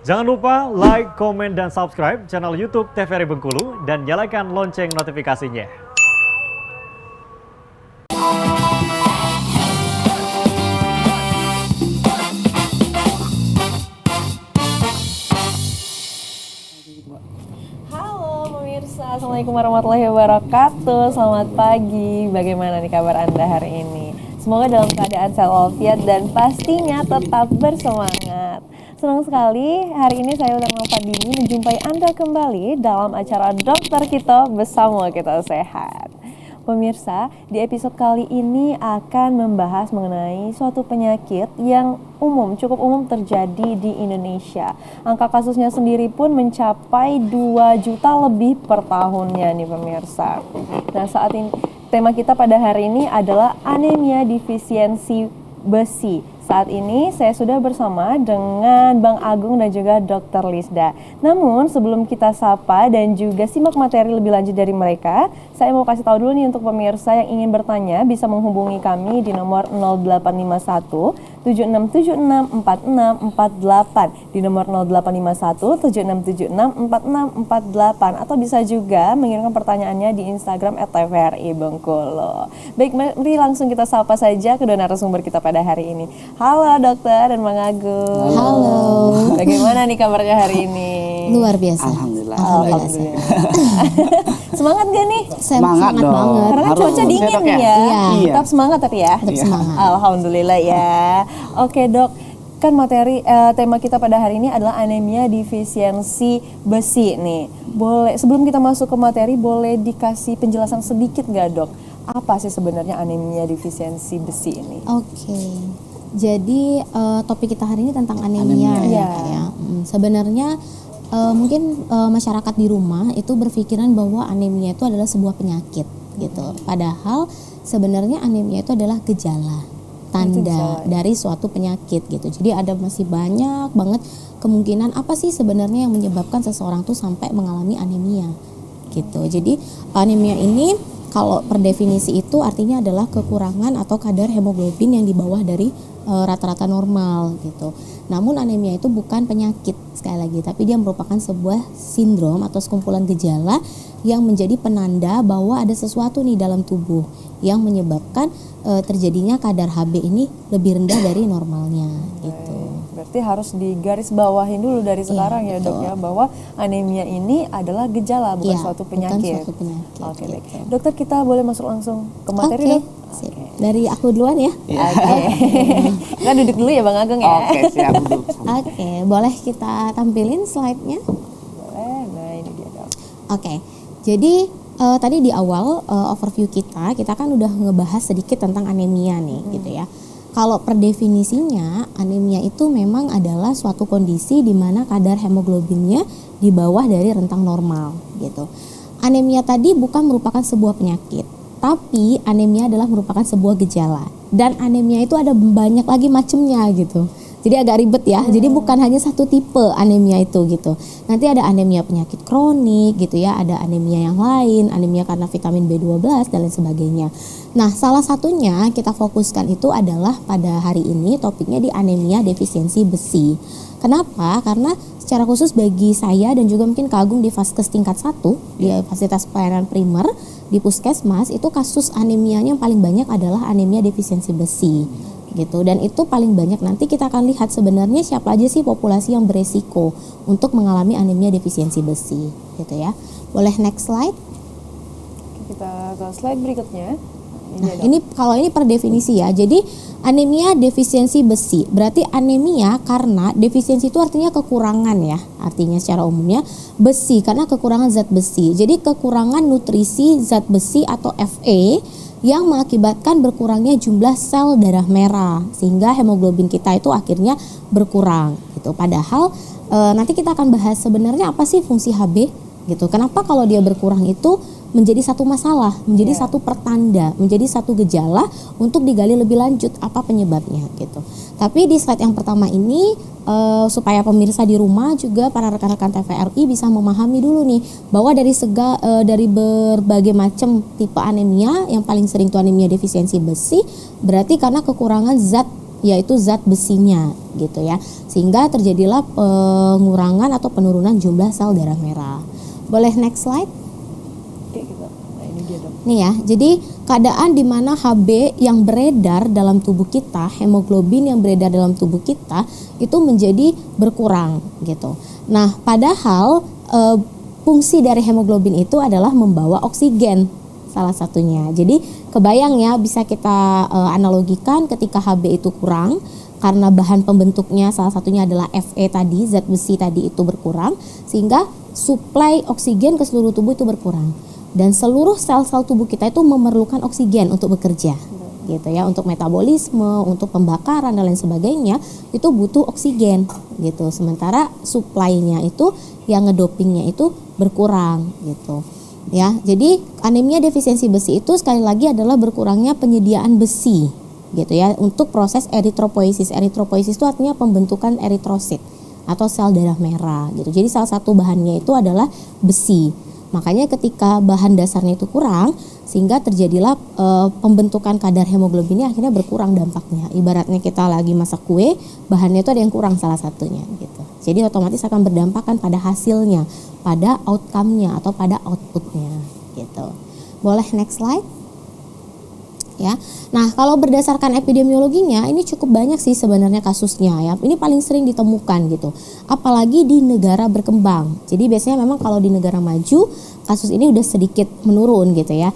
Jangan lupa like, komen, dan subscribe channel YouTube TVRI Bengkulu dan nyalakan lonceng notifikasinya. Halo pemirsa, Assalamualaikum warahmatullahi wabarakatuh. Selamat pagi, bagaimana nih kabar Anda hari ini? Semoga dalam keadaan sehat walafiat dan pastinya tetap bersemangat. Senang sekali hari ini saya Ulan Fadini menjumpai Anda kembali dalam acara Dokter Kita Bersama Kita Sehat. Pemirsa, di episode kali ini akan membahas mengenai suatu penyakit yang cukup umum terjadi di Indonesia. Angka kasusnya sendiri pun mencapai 2 juta lebih per tahunnya nih pemirsa. Nah, saat ini tema kita pada hari ini adalah anemia defisiensi besi. Saat ini saya sudah bersama dengan Bang Agung dan juga Dr. Lisda. Namun sebelum kita sapa dan juga simak materi lebih lanjut dari mereka, saya mau kasih tahu dulu nih untuk pemirsa yang ingin bertanya bisa menghubungi kami di nomor 0851 7676 4648 di nomor 0851 7676 4648 atau bisa juga mengirimkan pertanyaannya di Instagram @tvri Bengkulu. Baik, mari langsung kita sapa saja kedua narasumber kita pada hari ini. Halo dokter dan Bang Agung. Halo. Bagaimana nih kabarnya hari ini? Luar biasa. Alhamdulillah. Semangat gak nih? Semangat dong. banget. Karena cuaca dingin Dok, ya. Iya. Tetap semangat tapi ya. Tetap semangat. Alhamdulillah ya. Oke dok, kan materi tema kita pada hari ini adalah anemia defisiensi besi nih. Boleh sebelum kita masuk ke materi, boleh dikasih penjelasan sedikit nggak dok? Apa sih sebenarnya anemia defisiensi besi ini? Oke. Jadi topik kita hari ini tentang anemia Anemia, ya, iya. Kak, ya. Sebenarnya mungkin masyarakat di rumah itu berpikiran bahwa anemia itu adalah sebuah penyakit gitu. Padahal sebenarnya anemia itu adalah gejala, tanda dari suatu penyakit gitu. Jadi ada masih banyak banget kemungkinan apa sih sebenarnya yang menyebabkan seseorang tuh sampai mengalami anemia gitu. Jadi anemia ini kalau per definisi itu artinya adalah kekurangan atau kadar hemoglobin yang di bawah dari rata-rata normal gitu. Namun anemia itu bukan penyakit sekali lagi, tapi dia merupakan sebuah sindrom atau sekumpulan gejala yang menjadi penanda bahwa ada sesuatu nih dalam tubuh yang menyebabkan terjadinya kadar Hb ini lebih rendah dari normalnya gitu. Berarti harus digarisbawahin dulu dari sekarang ya dok betul. ya, bahwa anemia ini adalah gejala bukan Iya, suatu bukan penyakit. suatu penyakit, Oke baik. gitu. Dokter, kita boleh masuk langsung ke materi Oke, dok? sip. Dari aku duluan ya. Oke. Kita duduk dulu ya Bang Agung ya. Oke, siap. Oke, boleh kita tampilin slide-nya? Boleh. Nah ini dia dok. Oke, jadi tadi di awal overview kita kan udah ngebahas sedikit tentang anemia nih gitu ya. Kalau per definisinya anemia itu memang adalah suatu kondisi di mana kadar hemoglobinnya di bawah dari rentang normal gitu. Anemia tadi bukan merupakan sebuah penyakit, tapi anemia adalah merupakan sebuah gejala. Dan anemia itu ada banyak lagi macamnya gitu. Jadi agak ribet ya. Jadi bukan hanya satu tipe anemia itu gitu. Nanti ada anemia penyakit kronik gitu ya, ada anemia yang lain, anemia karena vitamin B12 dan lain sebagainya. Nah, salah satunya kita fokuskan itu adalah pada hari ini topiknya di anemia defisiensi besi. Kenapa? Karena secara khusus bagi saya dan juga mungkin Kak Agung di Vaskes tingkat 1 di fasilitas pelayanan primer di Puskesmas itu kasus anemianya yang paling banyak adalah anemia defisiensi besi gitu, dan itu paling banyak. Nanti kita akan lihat sebenarnya siapa aja sih populasi yang beresiko untuk mengalami anemia defisiensi besi gitu ya. Boleh next slide. Kita ke slide berikutnya. Nah, ini kalau ini per definisi ya. Jadi anemia defisiensi besi berarti anemia karena defisiensi itu artinya kekurangan ya. Artinya secara umumnya besi karena kekurangan zat besi. Jadi kekurangan nutrisi zat besi atau Fe yang mengakibatkan berkurangnya jumlah sel darah merah sehingga hemoglobin kita itu akhirnya berkurang gitu. Padahal nanti kita akan bahas sebenarnya apa sih fungsi Hb gitu. Kenapa kalau dia berkurang itu menjadi satu masalah, menjadi satu pertanda, menjadi satu gejala untuk digali lebih lanjut apa penyebabnya gitu. Tapi di slide yang pertama ini supaya pemirsa di rumah juga para rekan-rekan TVRI bisa memahami dulu nih bahwa dari berbagai macam tipe anemia yang paling sering itu anemia defisiensi besi berarti karena kekurangan zat yaitu zat besinya gitu ya. Sehingga terjadilah pengurangan atau penurunan jumlah sel darah merah. Boleh next slide? Oke, gitu. Nah, ini dia dok. Nih ya, jadi keadaan di mana Hb yang beredar dalam tubuh kita, hemoglobin yang beredar dalam tubuh kita itu menjadi berkurang gitu. Nah, padahal fungsi dari hemoglobin itu adalah membawa oksigen salah satunya. Jadi kebayang ya, bisa kita analogikan ketika Hb itu kurang karena bahan pembentuknya salah satunya adalah Fe tadi, zat besi tadi itu berkurang, sehingga suplai oksigen ke seluruh tubuh itu berkurang. Dan seluruh sel-sel tubuh kita itu memerlukan oksigen untuk bekerja. Gitu ya, untuk metabolisme, untuk pembakaran dan lain sebagainya itu butuh oksigen gitu. Sementara suplainya itu yang ngedopingnya itu berkurang gitu. Ya, jadi anemia defisiensi besi itu sekali lagi adalah berkurangnya penyediaan besi gitu ya untuk proses eritropoiesis. Eritropoiesis itu artinya pembentukan eritrosit atau sel darah merah gitu. Jadi salah satu bahannya itu adalah besi. Makanya ketika bahan dasarnya itu kurang, sehingga terjadilah pembentukan kadar hemoglobinnya akhirnya berkurang dampaknya. Ibaratnya kita lagi masak kue, bahannya itu ada yang kurang salah satunya gitu. Jadi otomatis akan berdampak kan pada hasilnya, pada outcome-nya atau pada output-nya gitu. Boleh next slide? Ya. Nah, kalau berdasarkan epidemiologinya ini cukup banyak sih sebenarnya kasusnya ya. Ini paling sering ditemukan gitu. Apalagi di negara berkembang. Jadi biasanya memang kalau di negara maju kasus ini udah sedikit menurun gitu ya.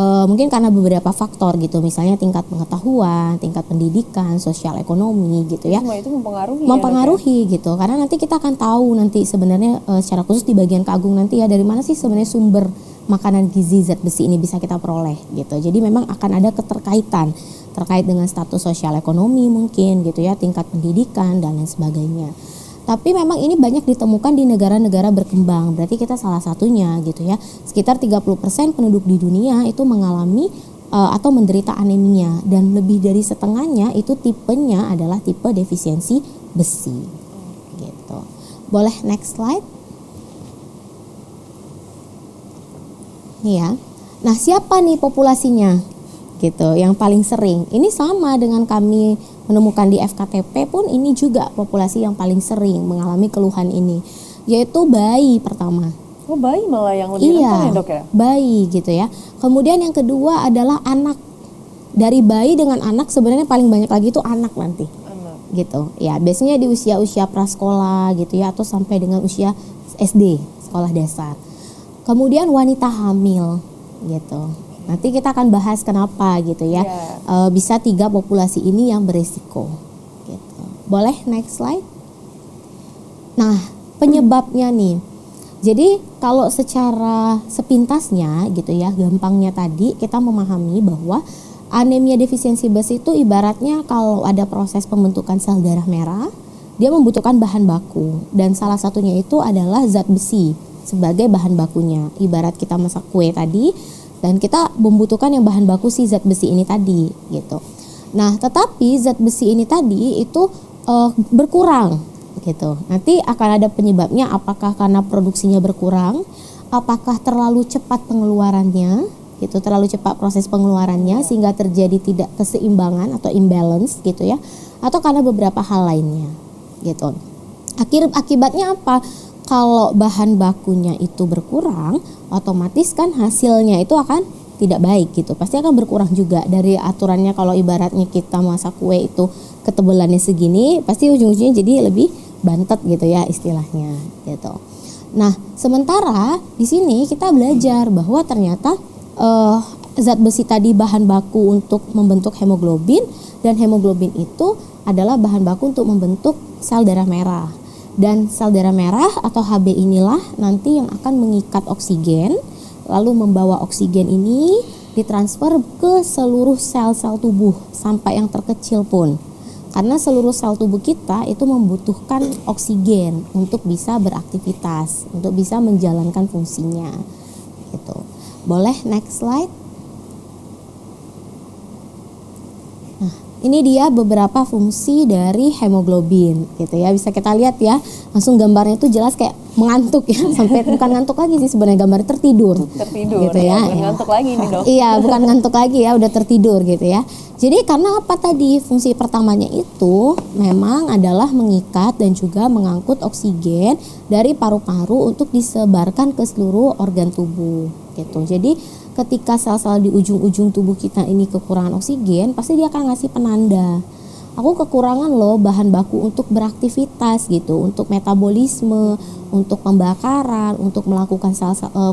Mungkin karena beberapa faktor gitu, misalnya tingkat pengetahuan, tingkat pendidikan, sosial ekonomi gitu ya. Semua itu mempengaruhi. Mempengaruhi ya, gitu. Karena nanti kita akan tahu nanti sebenarnya secara khusus di bagian keagung nanti ya dari mana sih sebenarnya sumber makanan gizi zat besi ini bisa kita peroleh gitu. Jadi memang akan ada keterkaitan terkait dengan status sosial ekonomi mungkin gitu ya, tingkat pendidikan dan lain sebagainya. Tapi memang ini banyak ditemukan di negara-negara berkembang. Berarti kita salah satunya gitu ya. Sekitar 30% penduduk di dunia itu mengalami atau menderita anemia dan lebih dari setengahnya itu tipenya adalah tipe defisiensi besi. Gitu. Boleh next slide? Nih ya. Nah, siapa nih populasinya? Gitu, yang paling sering. Ini sama dengan kami menemukan di FKTP pun ini juga populasi yang paling sering mengalami keluhan ini, yaitu bayi pertama. Oh, bayi malah yang lebih rentan ya dok ya? Bayi gitu ya. Kemudian yang kedua adalah anak. Dari bayi dengan anak sebenarnya paling banyak lagi itu anak nanti. Anak. Gitu. Ya, biasanya di usia-usia prasekolah gitu ya atau sampai dengan usia SD, sekolah dasar. Kemudian wanita hamil gitu. Nanti kita akan bahas kenapa gitu ya. Bisa 3 populasi ini yang beresiko. Gitu. Boleh next slide? Nah, penyebabnya nih. Jadi kalau secara sepintasnya gitu ya, gampangnya tadi kita memahami bahwa anemia defisiensi besi itu ibaratnya kalau ada proses pembentukan sel darah merah, dia membutuhkan bahan baku dan salah satunya itu adalah zat besi sebagai bahan bakunya. Ibarat kita masak kue tadi dan kita membutuhkan yang bahan baku si zat besi ini tadi gitu. Nah, tetapi zat besi ini tadi itu berkurang gitu. Nanti akan ada penyebabnya, apakah karena produksinya berkurang, apakah terlalu cepat pengeluarannya gitu, terlalu cepat proses pengeluarannya sehingga terjadi tidak keseimbangan atau imbalance gitu ya, atau karena beberapa hal lainnya gitu. Akibatnya apa? Kalau bahan bakunya itu berkurang, otomatis kan hasilnya itu akan tidak baik gitu. Pasti akan berkurang juga dari aturannya. Kalau ibaratnya kita masak kue itu ketebalannya segini, pasti ujung-ujungnya jadi lebih bantet gitu ya istilahnya gitu. Nah, sementara di sini kita belajar bahwa ternyata zat besi tadi bahan baku untuk membentuk hemoglobin, dan hemoglobin itu adalah bahan baku untuk membentuk sel darah merah. Dan sel darah merah atau Hb inilah nanti yang akan mengikat oksigen, lalu membawa oksigen ini ditransfer ke seluruh sel-sel tubuh sampai yang terkecil pun. Karena seluruh sel tubuh kita itu membutuhkan oksigen untuk bisa beraktivitas, untuk bisa menjalankan fungsinya. Gitu. Boleh next slide? Nah, Ini dia beberapa fungsi dari hemoglobin gitu ya. Bisa kita lihat ya, langsung gambarnya itu jelas kayak mengantuk ya. Sampai bukan ngantuk lagi sih sebenarnya, gambarnya tertidur. Tertidur gitu ya. bukan ngantuk lagi nih dok. Iya, bukan ngantuk lagi ya, udah tertidur gitu ya. Jadi karena apa tadi? Fungsi pertamanya itu memang adalah mengikat dan juga mengangkut oksigen dari paru-paru untuk disebarkan ke seluruh organ tubuh gitu. Jadi ketika sel-sel di ujung-ujung tubuh kita ini kekurangan oksigen, pasti dia akan ngasih penanda. Aku kekurangan loh bahan baku untuk beraktivitas gitu, untuk metabolisme, untuk pembakaran, untuk melakukan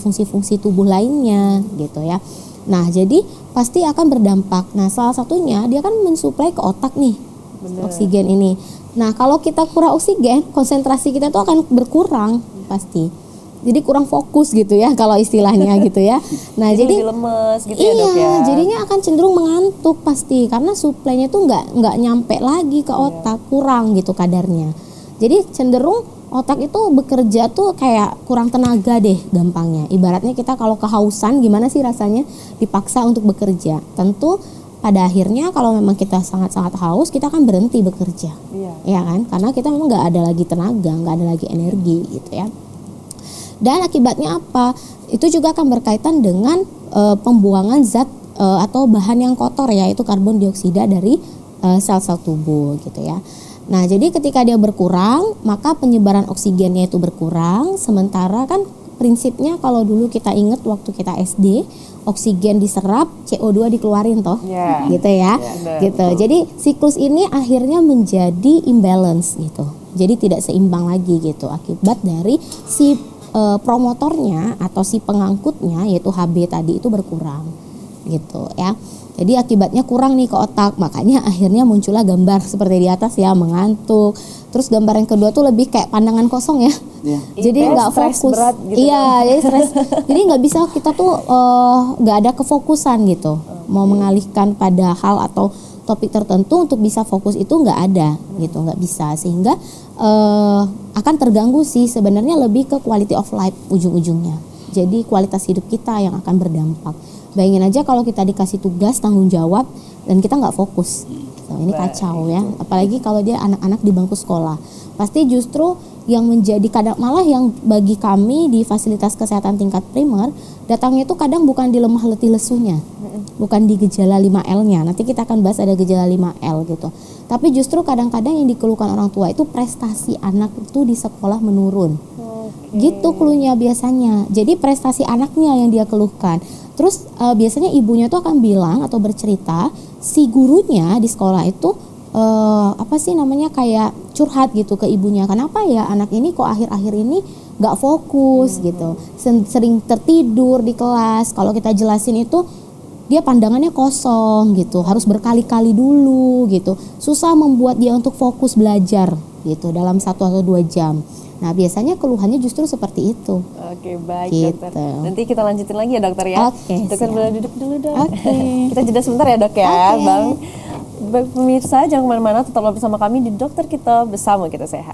fungsi-fungsi tubuh lainnya gitu ya. Nah, jadi pasti akan berdampak. Nah, salah satunya dia kan mensuplai ke otak nih. Bener. Oksigen ini. Nah, kalau kita kurang oksigen, konsentrasi kita tuh akan berkurang pasti. Jadi kurang fokus gitu ya kalau istilahnya gitu ya. Nah, jadi lebih lemes gitu iya, ya dok ya. jadinya akan cenderung mengantuk pasti karena suplainya tuh nggak nyampe lagi ke otak, kurang gitu kadarnya. Jadi cenderung otak itu bekerja tuh kayak kurang tenaga deh gampangnya. Ibaratnya kita kalau kehausan gimana sih rasanya dipaksa untuk bekerja. Tentu pada akhirnya kalau memang kita sangat-sangat haus, kita akan berhenti bekerja. Iya. Ya kan? Karena kita memang nggak ada lagi tenaga, nggak ada lagi energi gitu ya. Dan akibatnya apa? Itu juga akan berkaitan dengan pembuangan zat atau bahan yang kotor ya, yaitu karbon dioksida dari sel-sel tubuh gitu ya. Nah, jadi ketika dia berkurang, maka penyebaran oksigennya itu berkurang. Sementara kan prinsipnya kalau dulu kita ingat waktu kita SD, oksigen diserap, CO2 dikeluarin toh. Yeah. Gitu ya. Yeah. Gitu. Jadi siklus ini akhirnya menjadi imbalance gitu. Jadi tidak seimbang lagi gitu akibat dari si promotornya atau si pengangkutnya yaitu Hb tadi itu berkurang gitu ya. Jadi akibatnya kurang nih ke otak, makanya akhirnya muncullah gambar seperti di atas ya, mengantuk. Terus gambar yang kedua tuh lebih kayak pandangan kosong ya. Iya. Jadi nggak Stres fokus. berat gitu Iya, jadi stres. Jadi nggak bisa kita tuh nggak ada kefokusan gitu. Mau mengalihkan pada hal atau topik tertentu untuk bisa fokus itu nggak ada gitu, nggak bisa, sehingga akan terganggu sih sebenarnya, lebih ke quality of life ujung-ujungnya. Jadi kualitas hidup kita yang akan berdampak. Bayangin aja kalau kita dikasih tugas tanggung jawab dan kita nggak fokus, ini kacau ya. Apalagi kalau dia anak-anak di bangku sekolah, pasti justru yang menjadi kadang malah yang bagi kami di fasilitas kesehatan tingkat primer datangnya itu kadang bukan di lemah letih lesunya, bukan di gejala 5L-nya. Nanti kita akan bahas ada gejala 5L gitu. Tapi justru kadang-kadang yang dikeluhkan orang tua itu prestasi anak itu di sekolah menurun. Gitu cluenya biasanya. Jadi prestasi anaknya yang dia keluhkan. Terus biasanya ibunya tuh akan bilang atau bercerita si gurunya di sekolah itu apa sih namanya kayak curhat gitu ke ibunya, kenapa ya anak ini kok akhir-akhir ini nggak fokus gitu, sering tertidur di kelas. Kalau kita jelasin itu dia pandangannya kosong gitu, harus berkali-kali dulu gitu, susah membuat dia untuk fokus belajar gitu dalam 1 atau 2 jam. Nah, biasanya keluhannya justru seperti itu. Oke, baik Gitu. dokter. Nanti kita lanjutin lagi ya dokter ya. Oke, Dokter siap. boleh duduk dulu dok. Oke. Kita jeda sebentar ya dok ya, Oke. Bang. Baik pemirsa, jangan kemana-mana, tetaplah bersama kami di Dokter Kita Bersama Kita Sehat.